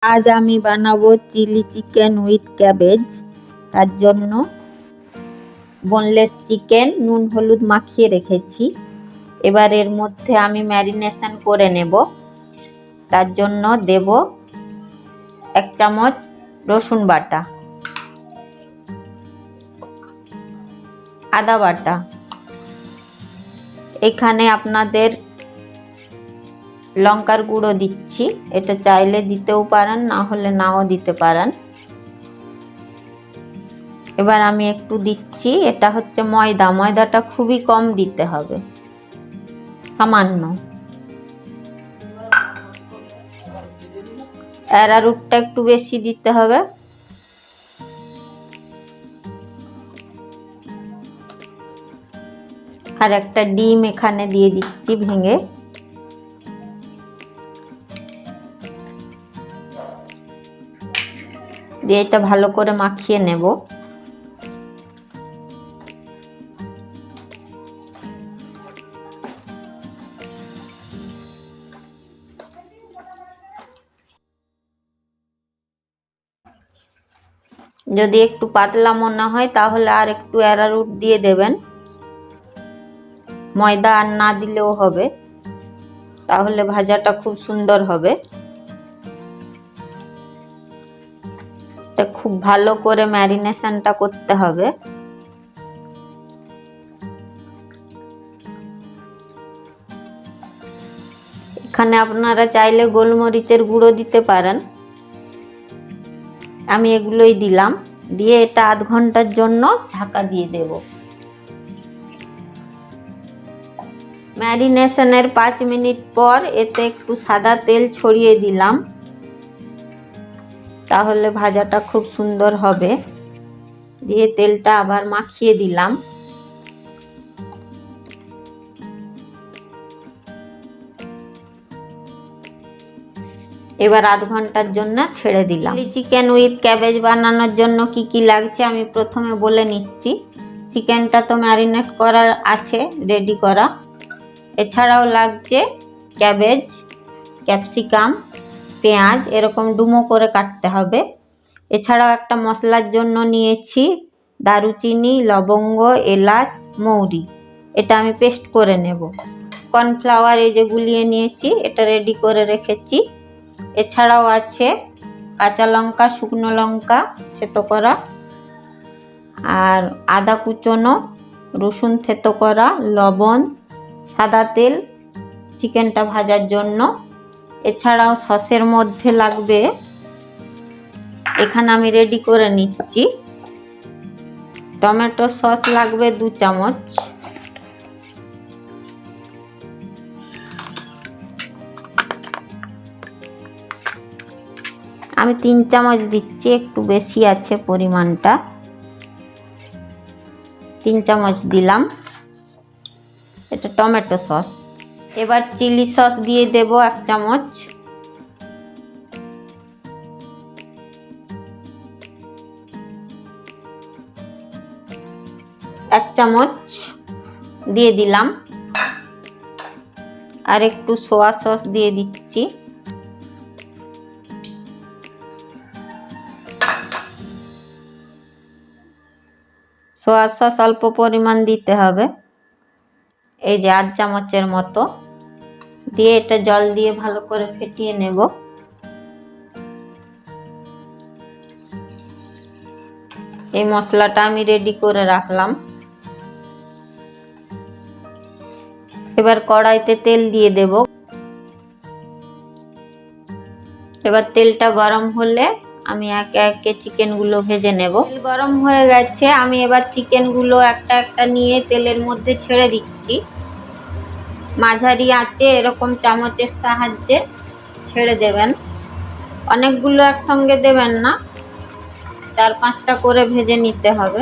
আজ আমি বানাবো চিলি চিকেন উইথ ক্যাবেজ। তার জন্য বোনলেস চিকেন নুন হলুদ মাখিয়ে রেখেছি। এবার এর মধ্যে আমি ম্যারিনেশন করে নেব। তার জন্য দেব 1 চামচ রসুন বাটা, আদা বাটা। এখানে আপনাদের লঙ্কার গুঁড়ো দিচ্ছি, এটা চাইলে দিতেও পারেন, না হলে নাও দিতে পারেন। এবার আমি একটু দিচ্ছি, এটা হচ্ছে ময়দা। ময়দাটা খুবই কম দিতে হবে, সামান্য। অ্যারারুটটা একটু বেশি দিতে হবে। আর একটা ডিম এখানে দিয়ে দিচ্ছি ভেঙে। দিয়ে এটা ভালো করে মাখিয়ে নেব। যদি একটু পাতলা মনে হয় তাহলে আর একটু অ্যারারুট দিয়ে দেবেন। ময়দা আর না দিলেও হবে, তাহলে ভাজাটা খুব সুন্দর হবে। এটা খুব ভালো করে ম্যারিনেশনটা করতে হবে। এখানে আপনারা চাইলে গোলমরিচের গুঁড়ো দিতে পারেন। আমি এগুলোই দিলাম। দিয়ে এটা আধ ঘন্টার জন্য ঢাকা দিয়ে দেব। ম্যারিনেশনের 5 মিনিট পর এতে একটু সাদা তেল ছড়িয়ে দিলাম, তাহলে ভাজাটা খুব সুন্দর হবে। দিয়ে তেলটা আবার মাখিয়ে দিলাম। এবার আধ ঘন্টার জন্য ছেড়ে দিলাম। চিকেন উইথ ক্যাবেজ বানানোর জন্য কি কি লাগছে আমি প্রথমে বলে নিচ্ছি। চিকেনটা তো ম্যারিনেট করা আছে, রেডি করা। এছাড়াও লাগছে ক্যাবেজ, ক্যাপসিকাম, পেঁয়াজ, এরকম ডুমো করে কাটতে হবে। এছাড়াও একটা মশলার জন্য নিয়েছি দারুচিনি, লবঙ্গ, এলাচ, মৌরি। এটা আমি পেস্ট করে নেব। কর্নফ্লাওয়ার এই যে গুলিয়ে নিয়েছি, এটা রেডি করে রেখেছি। এছাড়াও আছে কাঁচা লঙ্কা, শুকনো লঙ্কা থেতো করা, আর আদা কুচনো, রসুন থেতো করা, লবণ, সাদা তেল চিকেনটা ভাজার জন্য। এছাড়াও সসের মধ্যে লাগবে, এখানে আমি রেডি করে নিচ্ছি, টমেটো সস লাগবে 2 চামচ। আমি 3 চামচ দিচ্ছি, একটু বেশি আছে পরিমাণটা। 3 চামচ দিলাম। এটা টমেটো সস। এবার চিলি সস দিয়ে দেব 1 চামচ। এক চামচ দিয়ে দিলাম। আর একটু সোয়া সস দিয়ে দিচ্ছি। সোয়া সস অল্প পরিমাণ দিতে হবে, এই যে 8 চামচের মতো। দিয়ে এটা জল দিয়ে ভালো করে ফেটিয়ে নেব। এই মশলাটা আমি রেডি করে রাখলাম। এবার কড়াইতে তেল দিয়ে দেব। এবার তেলটা গরম হলে আমি একে একে চিকেনগুলো ভেজে নেব। তেল গরম হয়ে গেছে, আমি এবার চিকেনগুলো একটা একটা নিয়ে তেলের মধ্যে ছেড়ে দিচ্ছি। মাঝারি আঁচে এরকম চামচের সাহায্যে ছেড়ে দেবেন। অনেকগুলো একসঙ্গে দেবেন না, 4-5টা করে ভেজে নিতে হবে।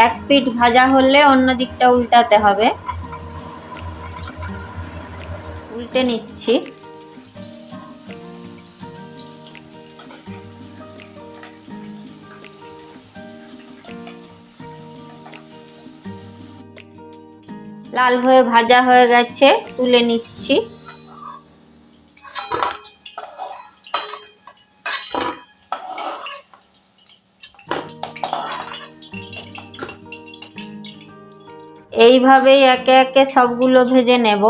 এক পিঠ ভাজা হলে অন্য দিকটা উল্টাতে হবে। উল্টে নিচ্ছি। লাল হয়ে ভাজা হয়ে গেছে, তুলে নিচ্ছি। এইভাবেই একে একে সবগুলো ভেজে নেব।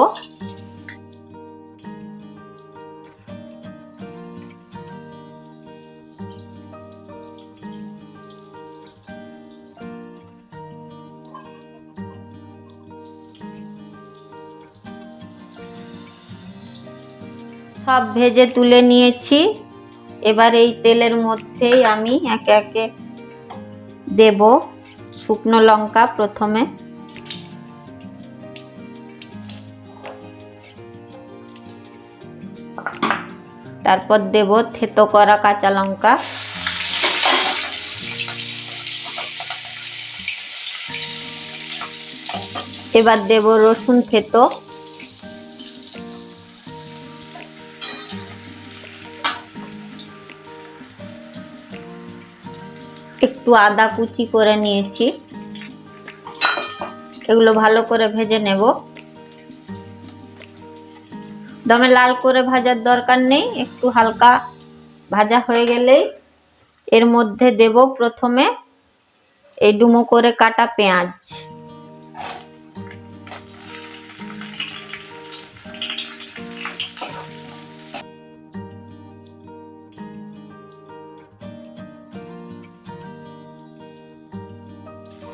সব ভেজে তুলে নিয়েছি। এবার এই তেলের মধ্যেই আমি একে একে দেব শুকনো লঙ্কা প্রথমে, তারপর দেব থেতো করা কাঁচা লঙ্কা, এবার দেব রসুন থেতো, একটু আদা কুচি করে নিয়েছি। এগুলো ভালো করে ভেজে নেব। দমে লাল করে ভাজার দরকার নেই, একটু হালকা ভাজা হয়ে গেলেই এর মধ্যে দেব প্রথমে এই ডুমো করে কাটা পেঁয়াজ।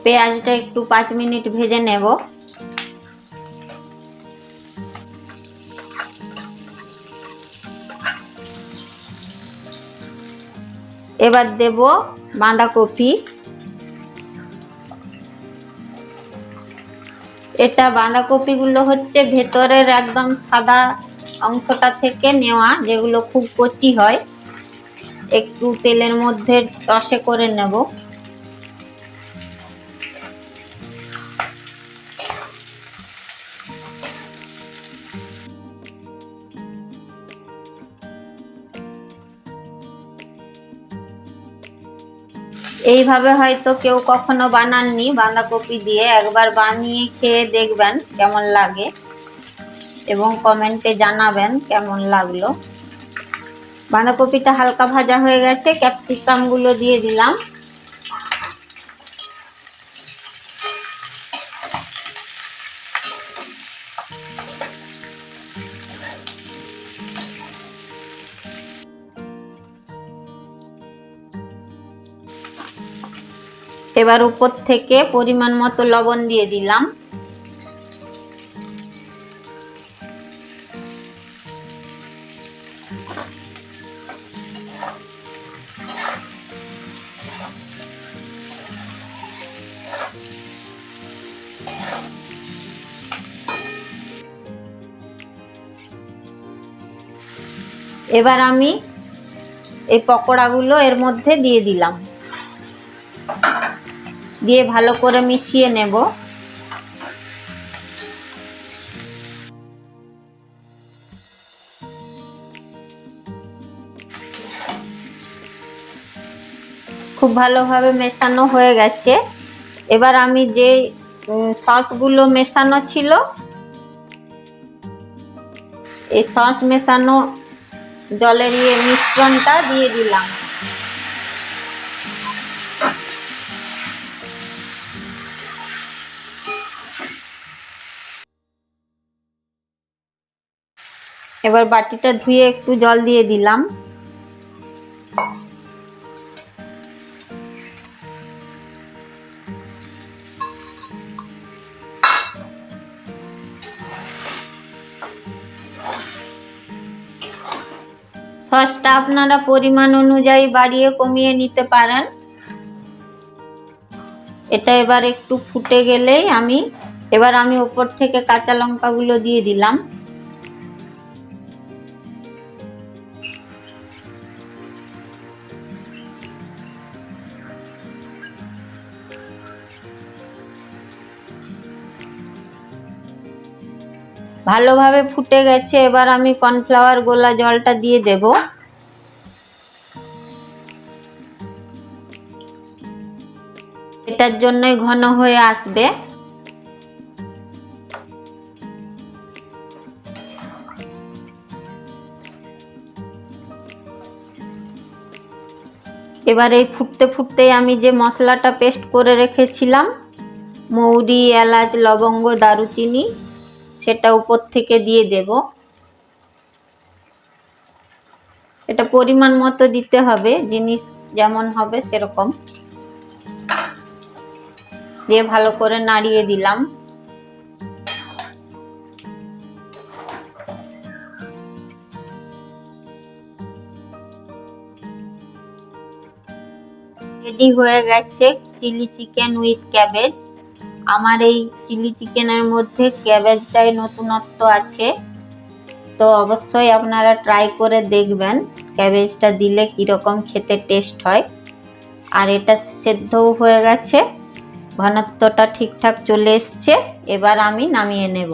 পেঁয়াজটা একটু 5 মিনিট ভেজে নেব। এবার দেব বাঁধাকপি। এটা বাঁধাকপিগুলো হচ্ছে ভেতরের একদম সাদা অংশটা থেকে নেওয়া, যেগুলো খুব কচি হয়। একটু তেলের মধ্যে রসে করে নেব। এইভাবে হয়তো কেউ কখনো বানাননি বাঁধাকপি দিয়ে, একবার বানিয়ে খেয়ে দেখবেন কেমন লাগে এবং কমেন্টে জানাবেন কেমন লাগলো। বাঁধাকপিটা হালকা ভাজা হয়ে গেছে, ক্যাপসিকাম গুলো দিয়ে দিলাম। এবার উপর থেকে পরিমাণ মতো লবণ দিয়ে দিলাম। এবার আমি এই পকোড়াগুলো এর মধ্যে দিয়ে দিলাম, দিয়ে ভালো করে মিশিয়ে নেব। খুব ভালোভাবে মেশানো হয়ে গেছে। এবার আমি যে সসগুলো মেশানো ছিল, এই সস মেশানো জলের মিশ্রণটা দিয়ে দিলাম। এবার বাটিটা ধুয়ে একটু জল দিয়ে দিলাম। সসটা আপনারা পরিমাণ অনুযায়ী বাড়িয়ে কমিয়ে নিতে পারেন। এটা এবার একটু ফুটে গেলেই এবার আমি উপর থেকে কাঁচা লঙ্কাগুলো দিয়ে দিলাম। ভালোভাবে ফুটে গেছে, এবার আমি কর্নফ্লাওয়ার গোলা জলটা দিয়ে দেব। এটার জন্যই ঘন হয়ে আসবে। এবার এই ফুটতে ফুটতে আমি যে মশলাটা পেস্ট করে রেখেছিলাম, মৌরি, এলাচ, লবঙ্গ, দারুচিনি, সেটা উপর থেকে দিয়ে দেব। এটা পরিমাণ মতো দিতে হবে, জিনিস যেমন হবে সেরকম দিয়ে ভালো করে নাড়িয়ে দিলাম। রেডি হয়ে গেছে চিলি চিকেন উইথ ক্যাবেজ। আমার এই চিলি চিকেনের মধ্যে ক্যাবেজটাই নতুনত্ব আছে, তো অবশ্যই আপনারা ট্রাই করে দেখবেন ক্যাবেজটা দিলে কীরকম খেতে টেস্ট হয়। আর এটা সেদ্ধও হয়ে গেছে, ঘনত্বটা ঠিকঠাক চলে এসছে। এবার আমি নামিয়ে নেব।